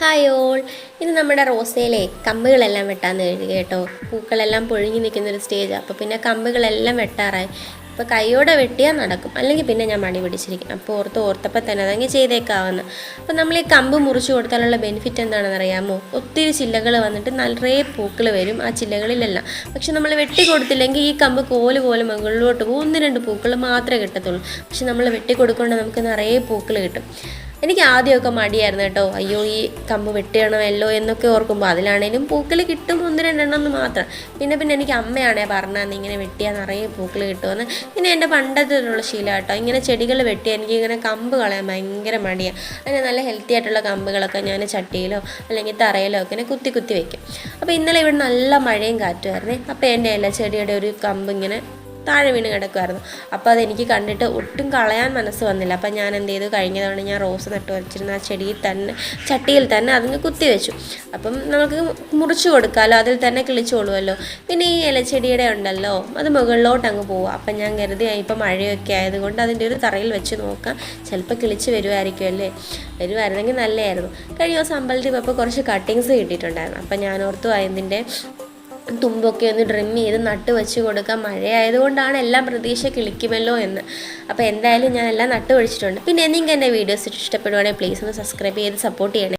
Hi all. ഇത് നമ്മുടെ റോസയിലെ കമ്പുകളെല്ലാം വെട്ടാന്ന് കരുതി കേട്ടോ. പൂക്കളെല്ലാം പൊഴിഞ്ഞു നിൽക്കുന്നൊരു സ്റ്റേജ്. അപ്പോൾ പിന്നെ കമ്പുകളെല്ലാം വെട്ടാറായി. ഇപ്പോൾ കൈയോടെ വെട്ടിയാൽ നടക്കും, അല്ലെങ്കിൽ പിന്നെ ഞാൻ മടി പിടിച്ചിരിക്കും. അപ്പോൾ ഓർത്തപ്പോൾ തന്നെ അതങ്ങ് ചെയ്തേക്കാവുന്ന. അപ്പോൾ നമ്മൾ ഈ കമ്പ് മുറിച്ച് കൊടുത്താലുള്ള ബെനിഫിറ്റ് എന്താണെന്ന് അറിയാമോ? ഒത്തിരി ചില്ലകൾ വന്നിട്ട് നിറയെ പൂക്കൾ വരും ആ ചില്ലകളിലെല്ലാം. പക്ഷെ നമ്മൾ വെട്ടി കൊടുത്തില്ലെങ്കിൽ ഈ കമ്പ് കോല് പോലെ മുകളിലോട്ട് പോകും, 1-2 പൂക്കൾ മാത്രമേ കിട്ടത്തുള്ളൂ. പക്ഷെ നമ്മൾ വെട്ടി കൊടുക്കൊണ്ട് നമുക്ക് നിറയെ പൂക്കൾ കിട്ടും. എനിക്ക് ആദ്യമൊക്കെ മടിയായിരുന്നു കേട്ടോ. അയ്യോ, ഈ കമ്പ് വെട്ടിയണമല്ലോ എന്നൊക്കെ ഓർക്കുമ്പോൾ അതിലാണേലും പൂക്കൾ കിട്ടും 1-2 എന്ന് മാത്രം. പിന്നെ എനിക്ക് അമ്മയാണേ പറഞ്ഞാൽ ഇങ്ങനെ വെട്ടിയാൽ നിറയെ പൂക്കൾ കിട്ടുമെന്ന്. പിന്നെ എൻ്റെ പണ്ടത്തുള്ള ശീലം കേട്ടോ. ഇങ്ങനെ ചെടികൾ വെട്ടിയാൽ എനിക്ക് ഇങ്ങനെ കമ്പ് കളയാൻ ഭയങ്കര മടിയാണ്. അതിന് നല്ല ഹെൽത്തി ആയിട്ടുള്ള കമ്പുകളൊക്കെ ഞാൻ ചട്ടിയിലോ അല്ലെങ്കിൽ തറയിലോ ഒക്കെ ഇങ്ങനെ കുത്തി വയ്ക്കും. അപ്പോൾ ഇന്നലെ ഇവിടെ നല്ല മഴയും കാറ്റുമായിരുന്നേ. അപ്പോൾ എൻ്റെ എല്ലാ ചെടിയുടെ ഒരു കമ്പ് ഇങ്ങനെ താഴെ വീണ് കിടക്കുമായിരുന്നു. അപ്പോൾ അതെനിക്ക് കണ്ടിട്ട് ഒട്ടും കളയാൻ മനസ്സ് വന്നില്ല. അപ്പം ഞാൻ എന്ത് ചെയ്തു, കഴിഞ്ഞ തവണ ഞാൻ റോസ് നട്ട് വച്ചിരുന്ന ആ ചട്ടിയിൽ തന്നെ അതിന് കുത്തി വെച്ചു. അപ്പം നമുക്ക് മുറിച്ച് കൊടുക്കാമല്ലോ, അതിൽ തന്നെ കിളിച്ചോളുമല്ലോ. പിന്നെ ഈ ഇലച്ചെടിയുടെ ഉണ്ടല്ലോ, അത് മുകളിലോട്ട് അങ്ങ് പോവുക. അപ്പം ഞാൻ കരുതി ഇപ്പം മഴയൊക്കെ ആയതുകൊണ്ട് അതിൻ്റെ ഒരു തറയിൽ വെച്ച് നോക്കാം, ചിലപ്പോൾ കിളിച്ച് വരുമായിരുന്നെങ്കിൽ നല്ലതായിരുന്നു. കഴിഞ്ഞ ദിവസം അമ്പലത്തിൽ പോയപ്പോൾ കുറച്ച് കട്ടിങ്സ് കിട്ടിയിട്ടുണ്ടായിരുന്നു. അപ്പം ഞാൻ ഓർത്തു അതിൻ്റെ തുമ്പൊക്കെ ഒന്ന് ഡ്രിം ചെയ്ത് നട്ട് വെച്ച് കൊടുക്കാം, മഴയായതുകൊണ്ടാണ് എല്ലാം പ്രതീക്ഷ കിളിക്കുമല്ലോ എന്ന്. അപ്പോൾ എന്തായാലും ഞാൻ എല്ലാം നട്ട് വെച്ചിട്ടുണ്ട്. പിന്നെ നിങ്ങൾക്ക് എൻ്റെ വീഡിയോസ് ഇഷ്ടപ്പെടുവാണെങ്കിൽ പ്ലീസ് ഒന്ന് സബ്സ്ക്രൈബ് ചെയ്ത് സപ്പോർട്ട് ചെയ്യണേ.